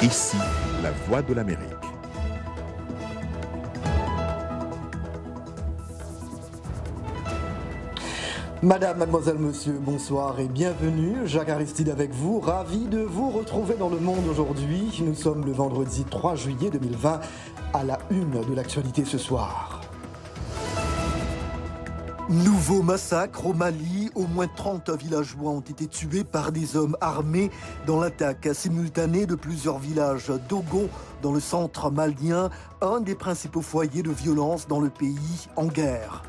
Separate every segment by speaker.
Speaker 1: Ici, la voix de l'Amérique.
Speaker 2: Madame, mademoiselle, monsieur, bonsoir et bienvenue. Jacques Aristide avec vous, ravi de vous retrouver dans le monde aujourd'hui. Nous sommes le vendredi 3 juillet 2020 à la une de l'actualité ce soir. Nouveau massacre au Mali, au moins 30 villageois ont été tués par des hommes armés dans l'attaque simultanée de plusieurs villages d'Ogon dans le centre malien, un des principaux foyers de violence dans le pays en guerre.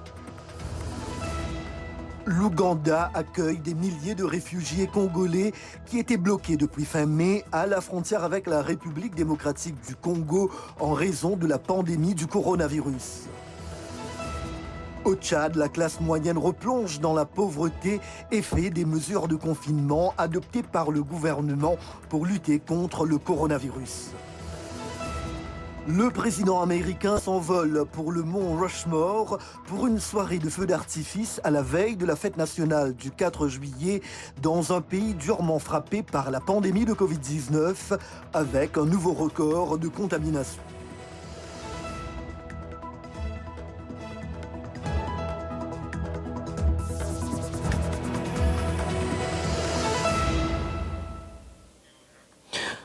Speaker 2: L'Ouganda accueille des milliers de réfugiés congolais qui étaient bloqués depuis fin mai à la frontière avec la République démocratique du Congo en raison de la pandémie du coronavirus. Au Tchad, la classe moyenne replonge dans la pauvreté, effet des mesures de confinement adoptées par le gouvernement pour lutter contre le coronavirus. Le président américain s'envole pour le mont Rushmore pour une soirée de feux d'artifice à la veille de la fête nationale du 4 juillet dans un pays durement frappé par la pandémie de Covid-19 avec un nouveau record de contamination.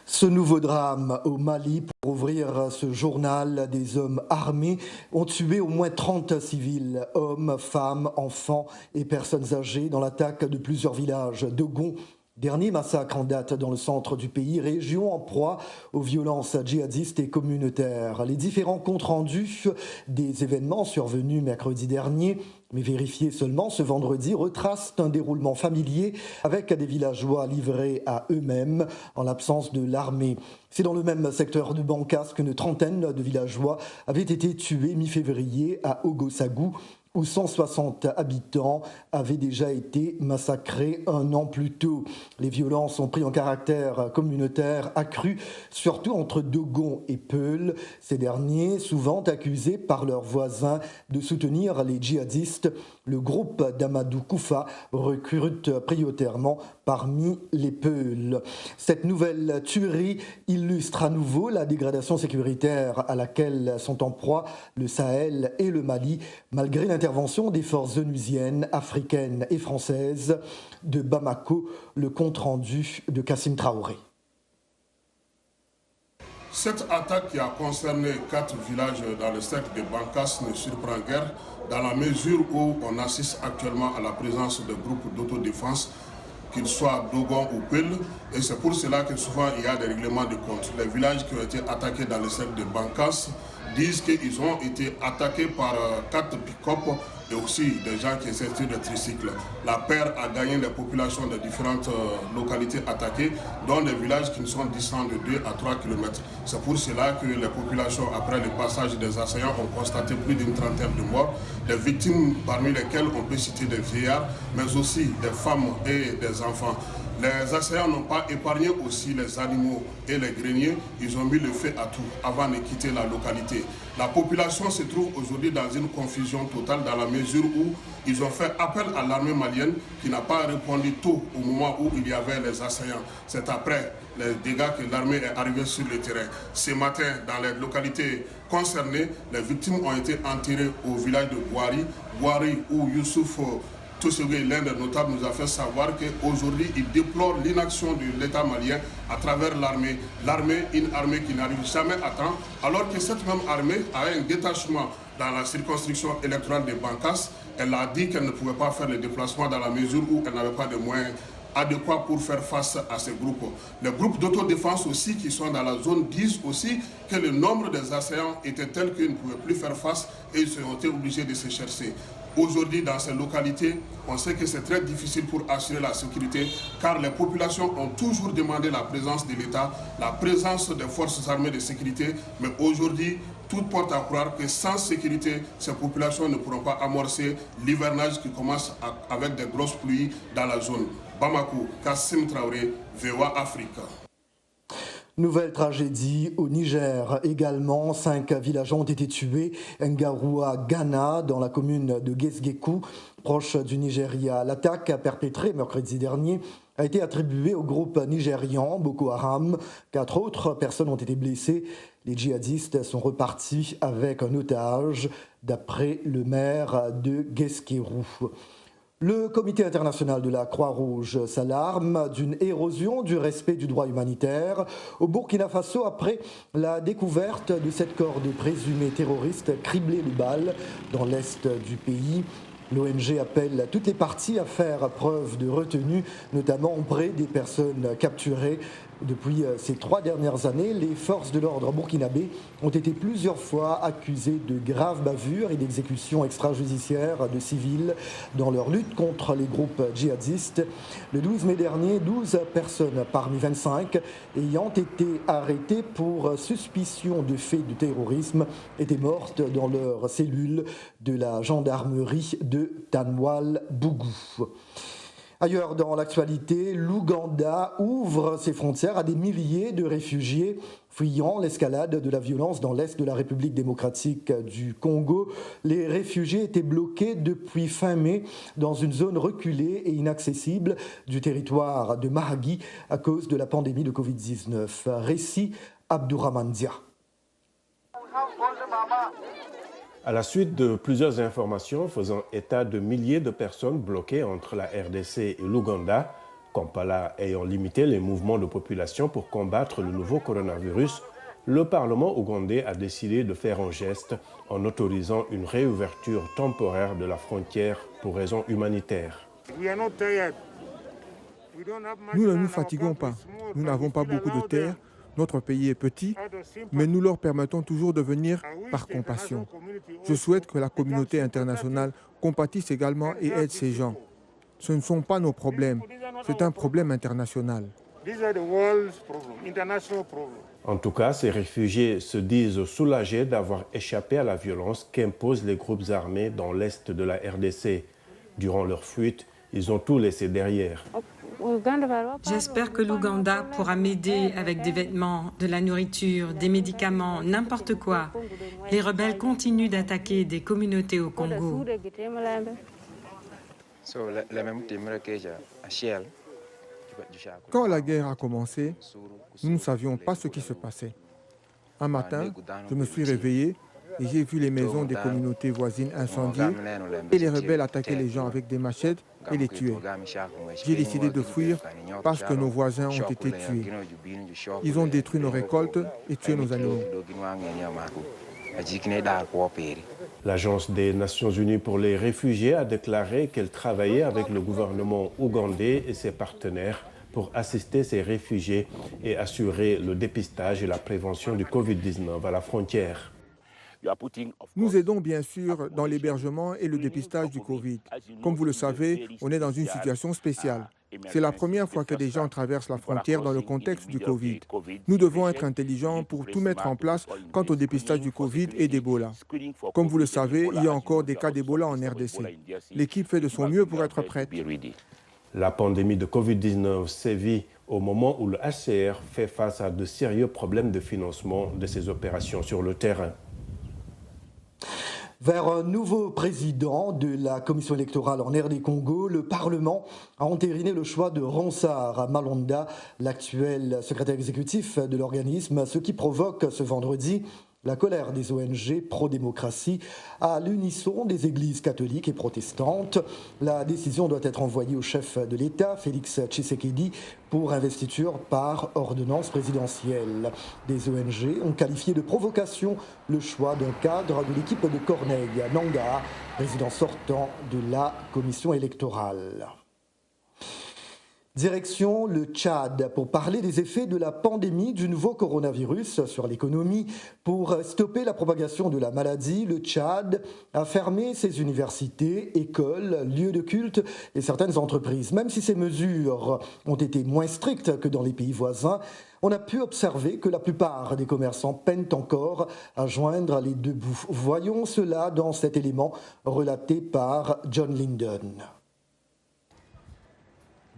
Speaker 2: Ce nouveau drame au Mali, pour ouvrir ce journal, des hommes armés ont tué au moins 30 civils, hommes, femmes, enfants et personnes âgées dans l'attaque de plusieurs villages d'Ogon. Dernier massacre en date dans le centre du pays, région en proie aux violences djihadistes et communautaires. Les différents comptes rendus des événements survenus mercredi dernier, mais vérifiés seulement ce vendredi, retracent un déroulement familier avec des villageois livrés à eux-mêmes en l'absence de l'armée. C'est dans le même secteur de Bankas qu'une trentaine de villageois avaient été tués mi-février à Ogosagou, où 160 habitants avaient déjà été massacrés un an plus tôt. Les violences ont pris un caractère communautaire accru, surtout entre Dogon et Peul. Ces derniers, souvent accusés par leurs voisins de soutenir les djihadistes, le groupe d'Amadou Koufa recrute prioritairement parmi les Peuls. Cette nouvelle tuerie illustre à nouveau la dégradation sécuritaire à laquelle sont en proie le Sahel et le Mali, malgré l'intervention des forces onusiennes, africaines et françaises de Bamako, le compte-rendu de Kassim Traoré.
Speaker 3: Cette attaque qui a concerné 4 villages dans le cercle de Bankas ne surprend guère dans la mesure où on assiste actuellement à la présence de groupes d'autodéfense, qu'ils soient Dogon ou Peul, et c'est pour cela que souvent il y a des règlements de compte. Les villages qui ont été attaqués dans le cercle de Bankas disent qu'ils ont été attaqués par 4 pick-up et aussi des gens qui essaient de tricycles. La paire a gagné les populations de différentes localités attaquées, dont des villages qui sont distants de 2 à 3 km. C'est pour cela que les populations, après le passage des assaillants, ont constaté plus d'une trentaine de morts. Des victimes parmi lesquelles on peut citer des vieillards, mais aussi des femmes et des enfants. Les assaillants n'ont pas épargné aussi les animaux et les greniers. Ils ont mis le feu à tout avant de quitter la localité. La population se trouve aujourd'hui dans une confusion totale dans la mesure où ils ont fait appel à l'armée malienne qui n'a pas répondu tôt au moment où il y avait les assaillants. C'est après les dégâts que l'armée est arrivée sur le terrain. Ce matin, dans les localités concernées, les victimes ont été enterrées au village de Gouari où Youssouf Toussougé, l'un des notables, nous a fait savoir qu'aujourd'hui, il déplore l'inaction de l'État malien à travers l'armée. L'armée, une armée qui n'arrive jamais à temps, alors que cette même armée a un détachement dans la circonscription électorale de Bankas. Elle a dit qu'elle ne pouvait pas faire le déplacement dans la mesure où elle n'avait pas de moyens adéquats pour faire face à ces groupes. Les groupes d'autodéfense aussi qui sont dans la zone disent aussi que le nombre des assaillants était tel qu'ils ne pouvaient plus faire face et ils ont été obligés de se chercher. Aujourd'hui, dans ces localités, on sait que c'est très difficile pour assurer la sécurité car les populations ont toujours demandé la présence de l'État, la présence des forces armées de sécurité, mais aujourd'hui, tout porte à croire que sans sécurité, ces populations ne pourront pas amorcer l'hivernage qui commence avec des grosses pluies dans la zone. Bamako, Kassim Traoré, VOA Afrique.
Speaker 2: Nouvelle tragédie au Niger également. 5 villageois ont été tués. Ngaroua, Ghana, dans la commune de Gesgekou, proche du Nigeria. L'attaque perpétrée mercredi dernier a été attribuée au groupe nigérian Boko Haram. 4 autres personnes ont été blessées. Les djihadistes sont repartis avec un otage, d'après le maire de Geskerou. Le Comité international de la Croix-Rouge s'alarme d'une érosion du respect du droit humanitaire au Burkina Faso après la découverte de 7 corps de présumés terroristes criblés de balles dans l'est du pays. L'ONG appelle toutes les parties à faire preuve de retenue, notamment auprès des personnes capturées. Depuis ces 3 dernières années, les forces de l'ordre burkinabé ont été plusieurs fois accusées de graves bavures et d'exécutions extrajudiciaires de civils dans leur lutte contre les groupes djihadistes. Le 12 mai dernier, 12 personnes parmi 25 ayant été arrêtées pour suspicion de faits de terrorisme étaient mortes dans leur cellule de la gendarmerie de Tanwal-Bougou. Ailleurs dans l'actualité, l'Ouganda ouvre ses frontières à des milliers de réfugiés fuyant l'escalade de la violence dans l'est de la République démocratique du Congo. Les réfugiés étaient bloqués depuis fin mai dans une zone reculée et inaccessible du territoire de Mahagi à cause de la pandémie de Covid-19. Récit Abdourahmane Dia.
Speaker 4: À la suite de plusieurs informations faisant état de milliers de personnes bloquées entre la RDC et l'Ouganda, Kampala ayant limité les mouvements de population pour combattre le nouveau coronavirus, le Parlement ougandais a décidé de faire un geste en autorisant une réouverture temporaire de la frontière pour raisons humanitaires.
Speaker 5: Nous ne nous fatiguons pas. Nous n'avons pas beaucoup de terre. Notre pays est petit, mais nous leur permettons toujours de venir par compassion. Je souhaite que la communauté internationale compatisse également et aide ces gens. Ce ne sont pas nos problèmes, c'est un problème international.
Speaker 4: En tout cas, ces réfugiés se disent soulagés d'avoir échappé à la violence qu'imposent les groupes armés dans l'est de la RDC. Durant leur fuite, ils ont tout laissé derrière.
Speaker 6: J'espère que l'Ouganda pourra m'aider avec des vêtements, de la nourriture, des médicaments, n'importe quoi. Les rebelles continuent d'attaquer des communautés au Congo.
Speaker 5: Quand la guerre a commencé, nous ne savions pas ce qui se passait. Un matin, je me suis réveillé et j'ai vu les maisons des communautés voisines incendiées et les rebelles attaquaient les gens avec des machettes et les tuaient. J'ai décidé de fuir parce que nos voisins ont été tués. Ils ont détruit nos récoltes et tué nos animaux.
Speaker 4: L'Agence des Nations Unies pour les réfugiés a déclaré qu'elle travaillait avec le gouvernement ougandais et ses partenaires pour assister ces réfugiés et assurer le dépistage et la prévention du Covid-19 à la frontière.
Speaker 5: Nous aidons bien sûr dans l'hébergement et le dépistage du Covid. Comme vous le savez, on est dans une situation spéciale. C'est la première fois que des gens traversent la frontière dans le contexte du Covid. Nous devons être intelligents pour tout mettre en place quant au dépistage du Covid et d'Ebola. Comme vous le savez, il y a encore des cas d'Ebola en RDC. L'équipe fait de son mieux pour être prête.
Speaker 4: La pandémie de Covid-19 sévit au moment où le HCR fait face à de sérieux problèmes de financement de ses opérations sur le terrain.
Speaker 2: Vers un nouveau président de la commission électorale en RD Congo, le Parlement a entériné le choix de Ronsard Malonda, l'actuel secrétaire exécutif de l'organisme, ce qui provoque ce vendredi la colère des ONG pro-démocratie à l'unisson des églises catholiques et protestantes. La décision doit être envoyée au chef de l'État, Félix Tshisekedi, pour investiture par ordonnance présidentielle. Des ONG ont qualifié de provocation le choix d'un cadre de l'équipe de Corneille Nangaa, président sortant de la commission électorale. Direction le Tchad pour parler des effets de la pandémie du nouveau coronavirus sur l'économie. Pour stopper la propagation de la maladie, le Tchad a fermé ses universités, écoles, lieux de culte et certaines entreprises. Même si ces mesures ont été moins strictes que dans les pays voisins, on a pu observer que la plupart des commerçants peinent encore à joindre les deux bouts. Voyons cela dans cet élément relaté par John Linden.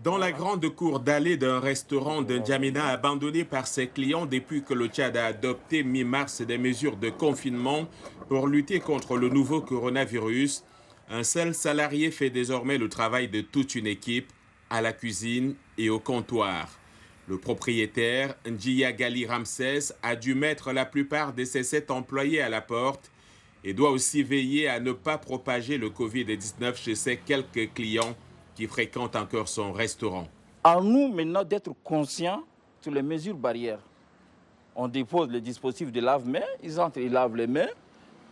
Speaker 7: Dans la grande cour d'allée d'un restaurant d'N'Djamena abandonné par ses clients depuis que le Tchad a adopté mi-mars des mesures de confinement pour lutter contre le nouveau coronavirus, un seul salarié fait désormais le travail de toute une équipe à la cuisine et au comptoir. Le propriétaire, Ndjiya Gali Ramsès, a dû mettre la plupart de ses 7 employés à la porte et doit aussi veiller à ne pas propager le Covid-19 chez ses quelques clients qui fréquentent encore son restaurant.
Speaker 8: À nous maintenant d'être conscients sur les mesures barrières. On dépose le dispositif de lave-mains, ils entrent, ils lavent les mains,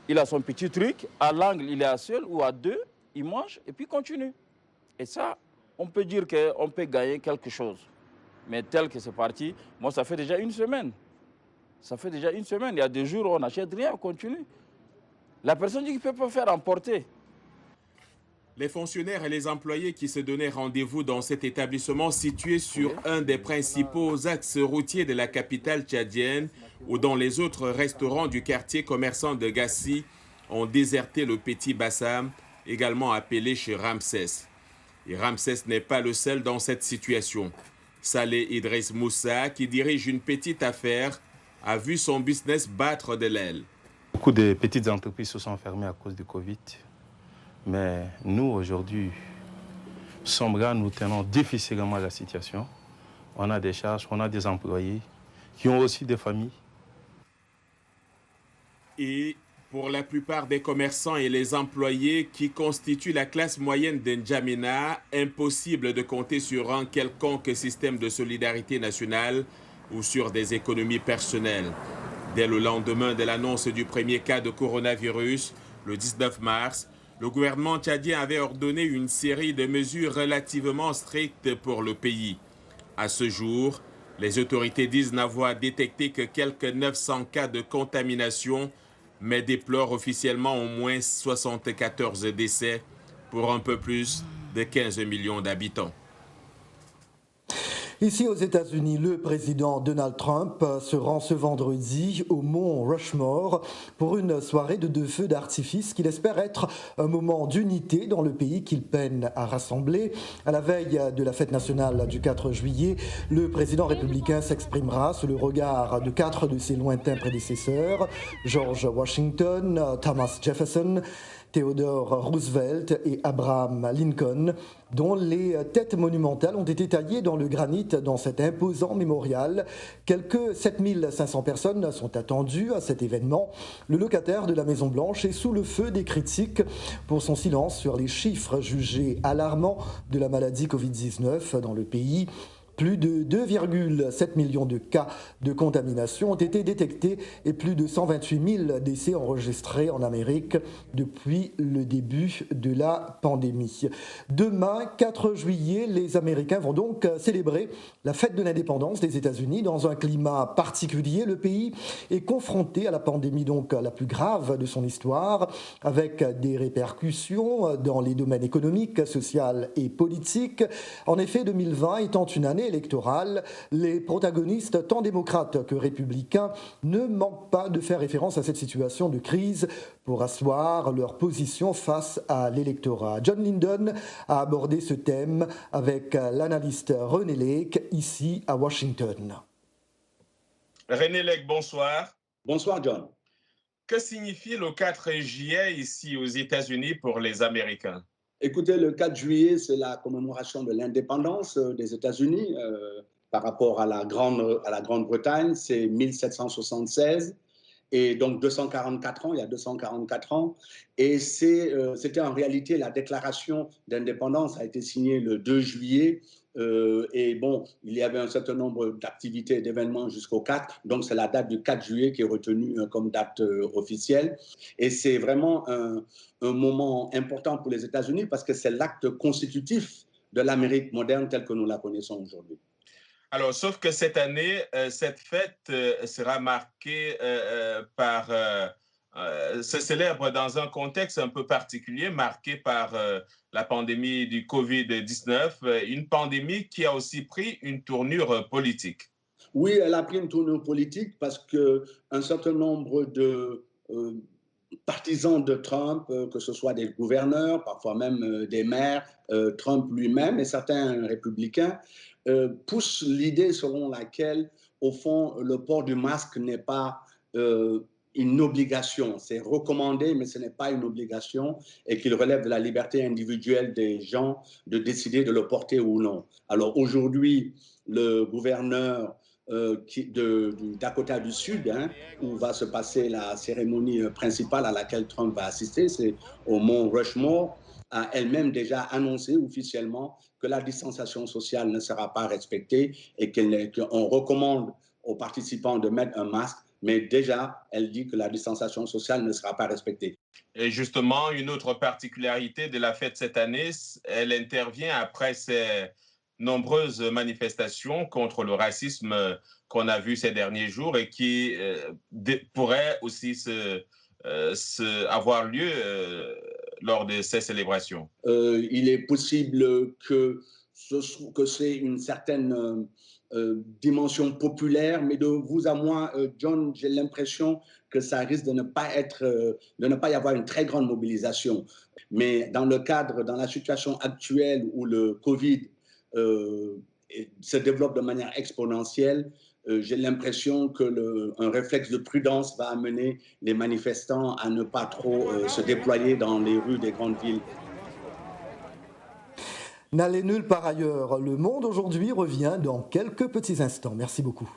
Speaker 8: il a son petit truc, à l'angle il est à seul ou à deux, il mange et puis continue. Et ça, on peut dire qu'on peut gagner quelque chose. Mais tel que c'est parti, moi ça fait déjà une semaine. Ça fait déjà une semaine, il y a 2 jours où on n'achète rien, on continue. La personne dit qu'il ne peut pas faire emporter.
Speaker 7: Les fonctionnaires et les employés qui se donnaient rendez-vous dans cet établissement situé sur un des principaux axes routiers de la capitale tchadienne ou dans les autres restaurants du quartier commerçant de Gassi ont déserté le Petit Bassam, également appelé chez Ramsès. Et Ramsès n'est pas le seul dans cette situation. Saleh Idriss Moussa, qui dirige une petite affaire, a vu son business battre de l'aile.
Speaker 9: Beaucoup de petites entreprises se sont fermées à cause du Covid. Mais nous, aujourd'hui, Sombra, nous tenons difficilement la situation. On a des charges, on a des employés qui ont aussi des familles.
Speaker 7: Et pour la plupart des commerçants et les employés qui constituent la classe moyenne d'N'Djamena, impossible de compter sur un quelconque système de solidarité nationale ou sur des économies personnelles. Dès le lendemain de l'annonce du premier cas de coronavirus, le 19 mars, le gouvernement tchadien avait ordonné une série de mesures relativement strictes pour le pays. À ce jour, les autorités disent n'avoir détecté que quelques 900 cas de contamination, mais déplorent officiellement au moins 74 décès pour un peu plus de 15 millions d'habitants.
Speaker 2: Ici aux États-Unis, le président Donald Trump se rend ce vendredi au mont Rushmore pour une soirée de feux d'artifice qu'il espère être un moment d'unité dans le pays qu'il peine à rassembler. À la veille de la fête nationale du 4 juillet, le président républicain s'exprimera sous le regard de 4 de ses lointains prédécesseurs, George Washington, Thomas Jefferson, Theodore Roosevelt et Abraham Lincoln, dont les têtes monumentales ont été taillées dans le granit dans cet imposant mémorial. Quelques 7500 personnes sont attendues à cet événement. Le locataire de la Maison-Blanche est sous le feu des critiques pour son silence sur les chiffres jugés alarmants de la maladie Covid-19 dans le pays. Plus de 2,7 millions de cas de contamination ont été détectés et plus de 128 000 décès enregistrés en Amérique depuis le début de la pandémie. Demain, 4 juillet, les Américains vont donc célébrer la fête de l'indépendance des États-Unis dans un climat particulier. Le pays est confronté à la pandémie donc la plus grave de son histoire, avec des répercussions dans les domaines économiques, social et politiques. En effet, 2020 étant une année électorale, les protagonistes, tant démocrates que républicains, ne manquent pas de faire référence à cette situation de crise pour asseoir leur position face à l'électorat. John Linden a abordé ce thème avec l'analyste René Lake, ici à Washington.
Speaker 7: René Lake, bonsoir.
Speaker 10: Bonsoir, John.
Speaker 7: Que signifie le 4 juillet ici aux États-Unis pour les Américains?
Speaker 10: Écoutez, le 4 juillet, c'est la commémoration de l'indépendance des États-Unis par rapport à la Grande-Bretagne. C'est 1776 et donc 244 ans, il y a 244 ans. Et c'était en réalité la déclaration d'indépendance a été signée le 2 juillet. Et bon, il y avait un certain nombre d'activités et d'événements jusqu'au 4. Donc, c'est la date du 4 juillet qui est retenue comme date officielle. Et c'est vraiment un moment important pour les États-Unis parce que c'est l'acte constitutif de l'Amérique moderne telle que nous la connaissons aujourd'hui.
Speaker 7: Alors, sauf que cette année, cette fête sera marquée se célèbre dans un contexte un peu particulier, marqué par la pandémie du Covid-19, une pandémie qui a aussi pris une tournure politique.
Speaker 10: Oui, elle a pris une tournure politique parce qu'un certain nombre partisans de Trump, que ce soit des gouverneurs, parfois même des maires, Trump lui-même et certains républicains, poussent l'idée selon laquelle, au fond, le port du masque n'est pas une obligation. C'est recommandé, mais ce n'est pas une obligation et qu'il relève de la liberté individuelle des gens de décider de le porter ou non. Alors aujourd'hui, le gouverneur du Dakota du Sud, où va se passer la cérémonie principale à laquelle Trump va assister, c'est au mont Rushmore, a elle-même déjà annoncé officiellement que la distanciation sociale ne sera pas respectée et qu'on recommande aux participants de mettre un masque, mais déjà, elle dit que la distanciation sociale ne sera pas respectée.
Speaker 7: Et justement, une autre particularité de la fête cette année, elle intervient après ces nombreuses manifestations contre le racisme qu'on a vu ces derniers jours et qui pourraient aussi avoir lieu lors de ces célébrations.
Speaker 10: Il est possible que c'est une certaine dimension populaire, mais de vous à moi, John, j'ai l'impression que ça risque de ne pas y avoir une très grande mobilisation. Mais dans la situation actuelle où le Covid se développe de manière exponentielle, j'ai l'impression qu'un réflexe de prudence va amener les manifestants à ne pas trop se déployer dans les rues des grandes villes.
Speaker 2: N'allez nulle part ailleurs. Le Monde aujourd'hui revient dans quelques petits instants. Merci beaucoup.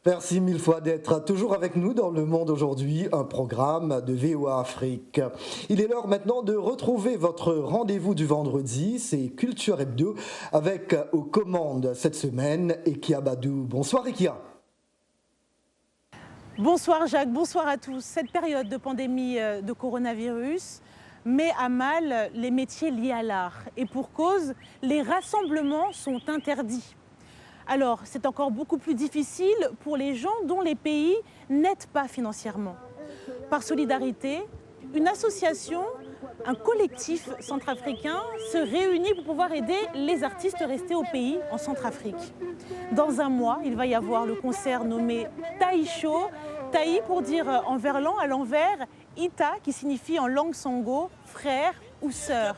Speaker 2: Merci mille fois d'être toujours avec nous dans Le Monde aujourd'hui, un programme de VOA Afrique. Il est l'heure maintenant de retrouver votre rendez-vous du vendredi, c'est Culture Hebdo, avec aux commandes cette semaine Ekia Badou. Bonsoir Ekia.
Speaker 11: Bonsoir Jacques, bonsoir à tous. Cette période de pandémie de coronavirus met à mal les métiers liés à l'art. Et pour cause, les rassemblements sont interdits. Alors, c'est encore beaucoup plus difficile pour les gens dont les pays n'aident pas financièrement. Par solidarité, une association, un collectif centrafricain se réunit pour pouvoir aider les artistes restés au pays en Centrafrique. Dans un mois, il va y avoir le concert nommé Taï Show. Taï pour dire en verlan à l'envers, Ita qui signifie en langue sango frère ou sœur.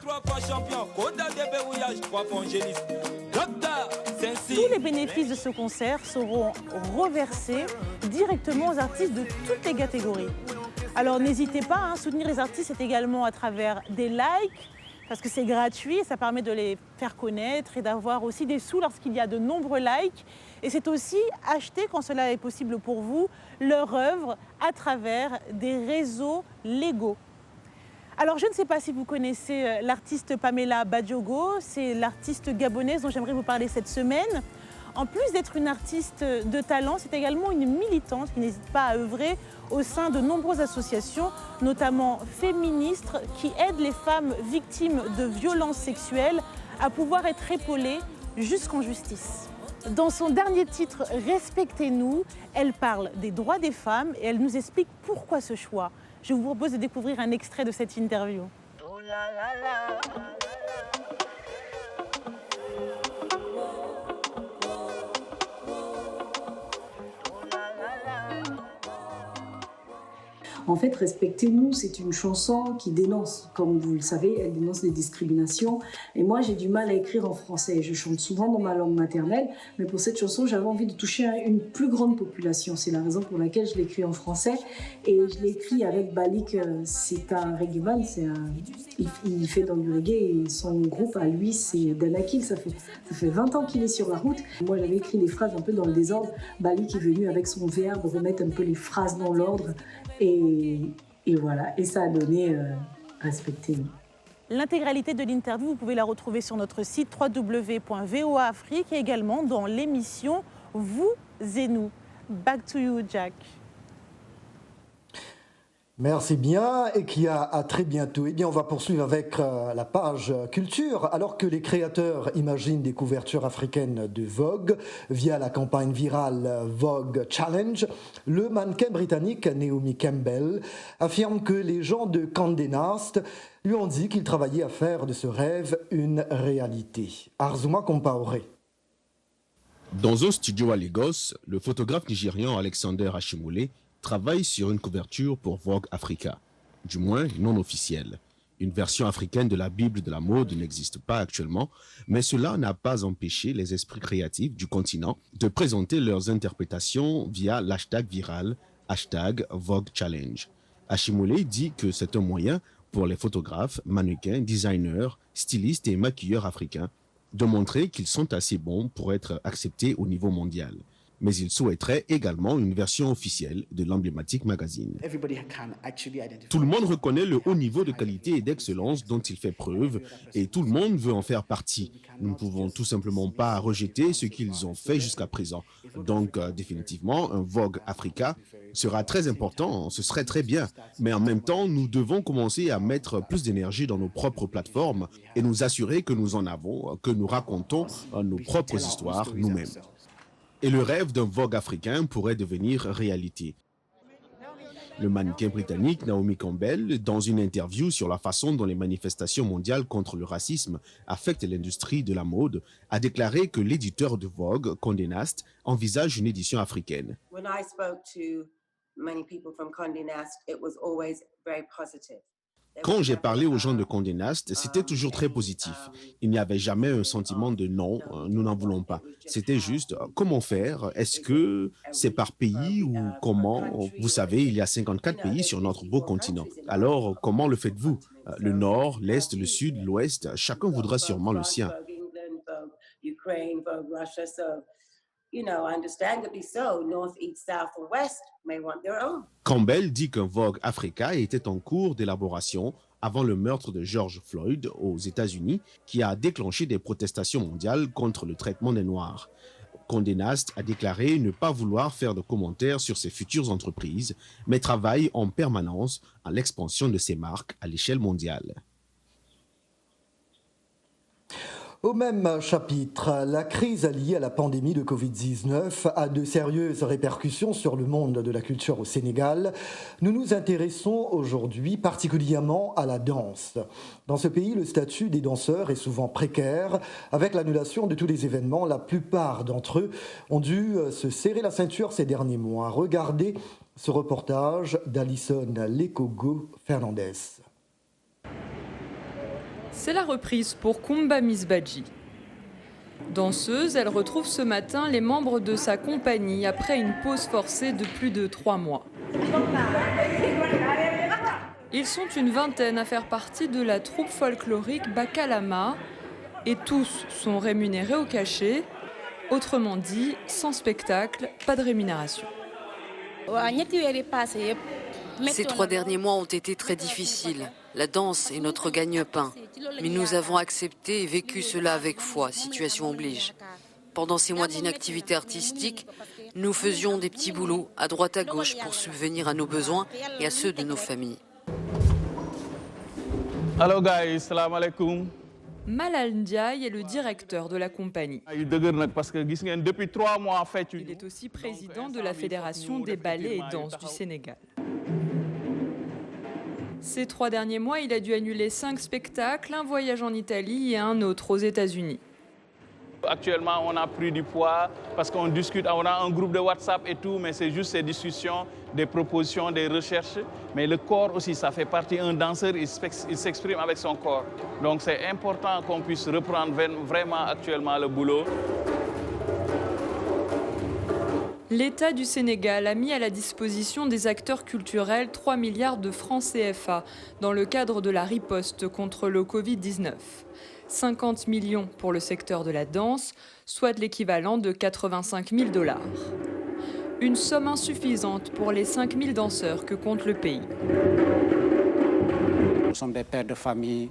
Speaker 11: Tous les bénéfices de ce concert seront reversés directement aux artistes de toutes les catégories. Alors n'hésitez pas à soutenir les artistes, c'est également à travers des likes, parce que c'est gratuit et ça permet de les faire connaître et d'avoir aussi des sous lorsqu'il y a de nombreux likes. Et c'est aussi acheter, quand cela est possible pour vous, leur œuvre à travers des réseaux légaux. Alors je ne sais pas si vous connaissez l'artiste Pamela Badjogo, c'est l'artiste gabonaise dont j'aimerais vous parler cette semaine. En plus d'être une artiste de talent, c'est également une militante qui n'hésite pas à œuvrer au sein de nombreuses associations, notamment féministes, qui aident les femmes victimes de violences sexuelles à pouvoir être épaulées jusqu'en justice. Dans son dernier titre « Respectez-nous », elle parle des droits des femmes et elle nous explique pourquoi ce choix. Je vous propose de découvrir un extrait de cette interview.
Speaker 12: En fait, Respectez-nous, c'est une chanson qui dénonce. Comme vous le savez, elle dénonce les discriminations. Et moi, j'ai du mal à écrire en français. Je chante souvent dans ma langue maternelle, mais pour cette chanson, j'avais envie de toucher une plus grande population. C'est la raison pour laquelle je l'écris en français. Et je l'ai écrit avec Balik. C'est un reggaeman, il fait dans du reggae et son groupe à lui, c'est Danakil. Ça fait 20 ans qu'il est sur la route. Moi, j'avais écrit les phrases un peu dans le désordre. Balik est venu avec son verbe remettre un peu les phrases dans l'ordre. Et voilà, et ça a donné Respectez-nous.
Speaker 11: L'intégralité de l'interview, vous pouvez la retrouver sur notre site www.voaafrique et également dans l'émission Vous et nous. Back to you, Jack.
Speaker 2: Merci bien et qui à très bientôt. Eh bien, on va poursuivre avec la page culture. Alors que les créateurs imaginent des couvertures africaines de Vogue via la campagne virale Vogue Challenge, le mannequin britannique Naomi Campbell affirme que les gens de Condé Nast lui ont dit qu'ils travaillaient à faire de ce rêve une réalité. Arzuma Compaoré.
Speaker 13: Dans un studio à Lagos, le photographe nigérian Alexander Ashimole travaille sur une couverture pour Vogue Africa, du moins non officielle. Une version africaine de la Bible de la mode n'existe pas actuellement, mais cela n'a pas empêché les esprits créatifs du continent de présenter leurs interprétations via l'hashtag viral, #Vogue Challenge. Ashimole dit que c'est un moyen pour les photographes, mannequins, designers, stylistes et maquilleurs africains de montrer qu'ils sont assez bons pour être acceptés au niveau mondial. Mais il souhaiterait également une version officielle de l'emblématique magazine. Tout le monde reconnaît le haut niveau de qualité et d'excellence dont il fait preuve et tout le monde veut en faire partie. Nous ne pouvons tout simplement pas rejeter ce qu'ils ont fait jusqu'à présent. Donc définitivement, un Vogue Africa sera très important, ce serait très bien. Mais en même temps, nous devons commencer à mettre plus d'énergie dans nos propres plateformes et nous assurer que nous en avons, que nous racontons nos propres histoires nous-mêmes. Et le rêve d'un Vogue africain pourrait devenir réalité. Le mannequin britannique Naomi Campbell, dans une interview sur la façon dont les manifestations mondiales contre le racisme affectent l'industrie de la mode, a déclaré que l'éditeur de Vogue, Condé Nast, envisage une édition africaine.
Speaker 14: When I spoke to many people from Condé Nast, it was always very positive.
Speaker 13: Quand j'ai parlé aux gens de Condé Nast, c'était toujours très positif. Il n'y avait jamais un sentiment de non, nous n'en voulons pas. C'était juste comment faire, est-ce que c'est par pays ou comment? Vous savez, il y a 54 pays sur notre beau continent. Alors, comment le faites-vous? Le nord, l'est, le sud, l'ouest, chacun voudra sûrement le sien. Campbell dit qu'un Vogue Africa était en cours d'élaboration avant le meurtre de George Floyd aux États-Unis, qui a déclenché des protestations mondiales contre le traitement des Noirs. Condé Nast a déclaré ne pas vouloir faire de commentaires sur ses futures entreprises, mais travaille en permanence à l'expansion de ses marques à l'échelle mondiale.
Speaker 2: Au même chapitre, la crise liée à la pandémie de Covid-19 a de sérieuses répercussions sur le monde de la culture au Sénégal. Nous nous intéressons aujourd'hui particulièrement à la danse. Dans ce pays, le statut des danseurs est souvent précaire. Avec l'annulation de tous les événements, la plupart d'entre eux ont dû se serrer la ceinture ces derniers mois. Regardez ce reportage d'Alison Lekogo Fernandez.
Speaker 15: C'est la reprise pour Kumba Misbadji. Danseuse, elle retrouve ce matin les membres de sa compagnie après une pause forcée de plus de 3 mois. Ils sont une vingtaine à faire partie de la troupe folklorique Bakalama et tous sont rémunérés au cachet, autrement dit, sans spectacle, pas de rémunération.
Speaker 16: Ces 3 derniers mois ont été très difficiles. La danse est notre gagne-pain. Mais nous avons accepté et vécu cela avec foi, situation oblige. Pendant ces mois d'inactivité artistique, nous faisions des petits boulots à droite à gauche pour subvenir à nos besoins et à ceux de nos familles.
Speaker 17: Hello guys, salam alaikum.
Speaker 15: Malal Ndiaye est le directeur de la compagnie.
Speaker 17: Depuis 3 mois, en fait,
Speaker 15: il est aussi président de la Fédération des ballets et danses du Sénégal. Ces 3 derniers mois, il a dû annuler 5 spectacles, un voyage en Italie et un autre aux États-Unis.
Speaker 17: Actuellement, on a pris du poids parce qu'on discute, on a un groupe de WhatsApp et tout, mais c'est juste ces discussions, des propositions, des recherches. Mais le corps aussi, ça fait partie. Un danseur, il s'exprime avec son corps. Donc c'est important qu'on puisse reprendre vraiment actuellement le boulot.
Speaker 15: L'État du Sénégal a mis à la disposition des acteurs culturels 3 milliards de francs CFA dans le cadre de la riposte contre le Covid-19. 50 millions pour le secteur de la danse, soit l'équivalent de 85 000 $. Une somme insuffisante pour les 5 000 danseurs que compte le pays.
Speaker 18: Nous sommes des pères de famille.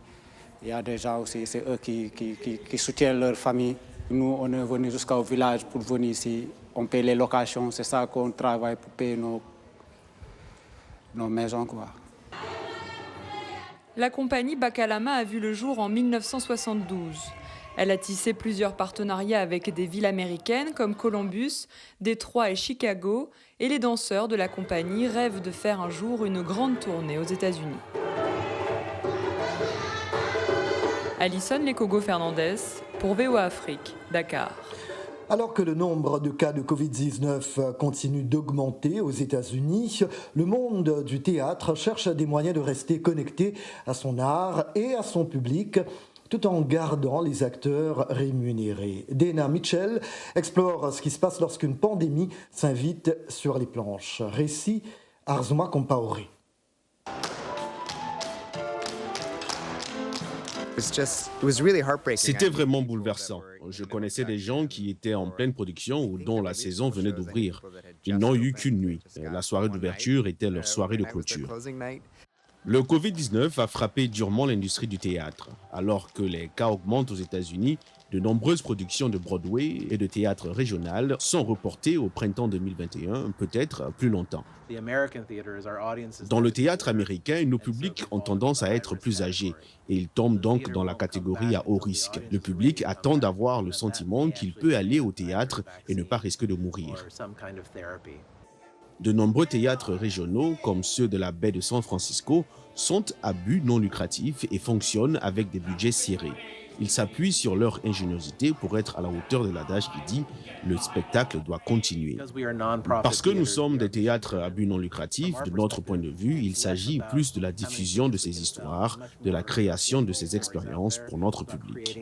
Speaker 18: Il y a des gens aussi, c'est eux qui soutiennent leur famille. Nous, on est venus jusqu'au village pour venir ici. On paye les locations, c'est ça qu'on travaille pour payer nos maisons, quoi.
Speaker 15: La compagnie Bakalama a vu le jour en 1972. Elle a tissé plusieurs partenariats avec des villes américaines comme Columbus, Détroit et Chicago, et les danseurs de la compagnie rêvent de faire un jour une grande tournée aux États-Unis. Alison Lekogo-Fernandez pour VOA Afrique, Dakar.
Speaker 2: Alors que le nombre de cas de Covid-19 continue d'augmenter aux États-Unis, le monde du théâtre cherche des moyens de rester connecté à son art et à son public, tout en gardant les acteurs rémunérés. Dana Mitchell explore ce qui se passe lorsqu'une pandémie s'invite sur les planches. Récit Arzuma Compaoré.
Speaker 13: C'était vraiment bouleversant. Je connaissais des gens qui étaient en pleine production ou dont la saison venait d'ouvrir. Ils n'ont eu qu'une nuit. La soirée d'ouverture était leur soirée de clôture. Le Covid-19 a frappé durement l'industrie du théâtre. Alors que les cas augmentent aux États-Unis, de nombreuses productions de Broadway et de théâtre régional sont reportées au printemps 2021, peut-être plus longtemps. Dans le théâtre américain, nos publics ont tendance à être plus âgés et ils tombent donc dans la catégorie à haut risque. Le public attend d'avoir le sentiment qu'il peut aller au théâtre et ne pas risquer de mourir. De nombreux théâtres régionaux, comme ceux de la baie de San Francisco, sont à but non lucratif et fonctionnent avec des budgets serrés. Ils s'appuient sur leur ingéniosité pour être à la hauteur de l'adage qui dit « le spectacle doit continuer ». Parce que nous sommes des théâtres à but non lucratif, de notre point de vue, il s'agit plus de la diffusion de ces histoires, de la création de ces expériences pour notre public.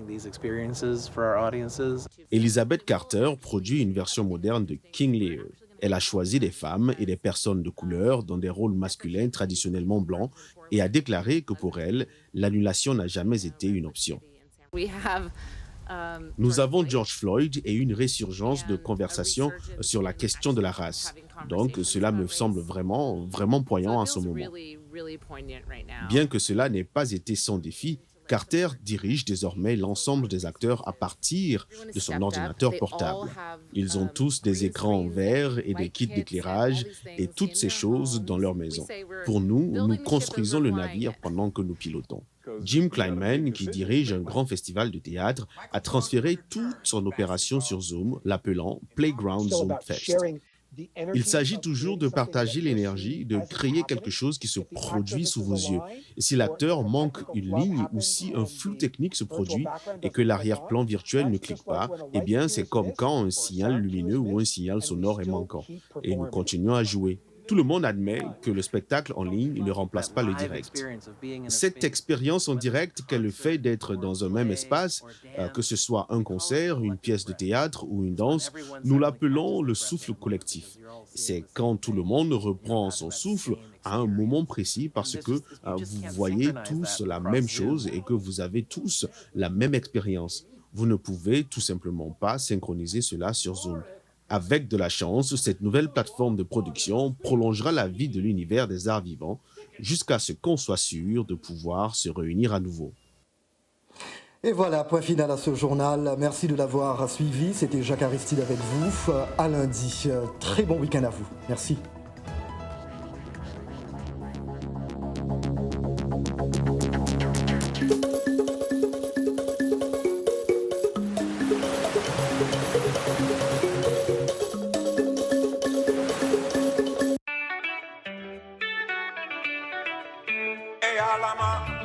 Speaker 13: Elizabeth Carter produit une version moderne de King Lear. Elle a choisi des femmes et des personnes de couleur dans des rôles masculins traditionnellement blancs et a déclaré que pour elle, l'annulation n'a jamais été une option. Nous avons George Floyd et une résurgence de conversation sur la question de la race. Donc, cela me semble vraiment poignant en ce moment. Bien que cela n'ait pas été sans défi, Carter dirige désormais l'ensemble des acteurs à partir de son ordinateur portable. Ils ont tous des écrans verts et des kits d'éclairage et toutes ces choses dans leur maison. Pour nous, nous construisons le navire pendant que nous pilotons. Jim Kleinman, qui dirige un grand festival de théâtre, a transféré toute son opération sur Zoom, l'appelant Playground Zoom Fest. Il s'agit toujours de partager l'énergie, de créer quelque chose qui se produit sous vos yeux. Et si l'acteur manque une ligne ou si un flou technique se produit et que l'arrière-plan virtuel ne clique pas, eh bien c'est comme quand un signal lumineux ou un signal sonore est manquant. Et nous continuons à jouer. Tout le monde admet que le spectacle en ligne ne remplace pas le direct. Cette expérience en direct qu'est le fait d'être dans un même espace, que ce soit un concert, une pièce de théâtre ou une danse, nous l'appelons le souffle collectif. C'est quand tout le monde reprend son souffle à un moment précis parce que vous voyez tous la même chose et que vous avez tous la même expérience. Vous ne pouvez tout simplement pas synchroniser cela sur Zoom. Avec de la chance, cette nouvelle plateforme de production prolongera la vie de l'univers des arts vivants jusqu'à ce qu'on soit sûr de pouvoir se réunir à nouveau.
Speaker 2: Et voilà, point final à ce journal. Merci de l'avoir suivi. C'était Jacques Aristide avec vous. À lundi. Très bon week-end à vous. Merci.
Speaker 19: Alama.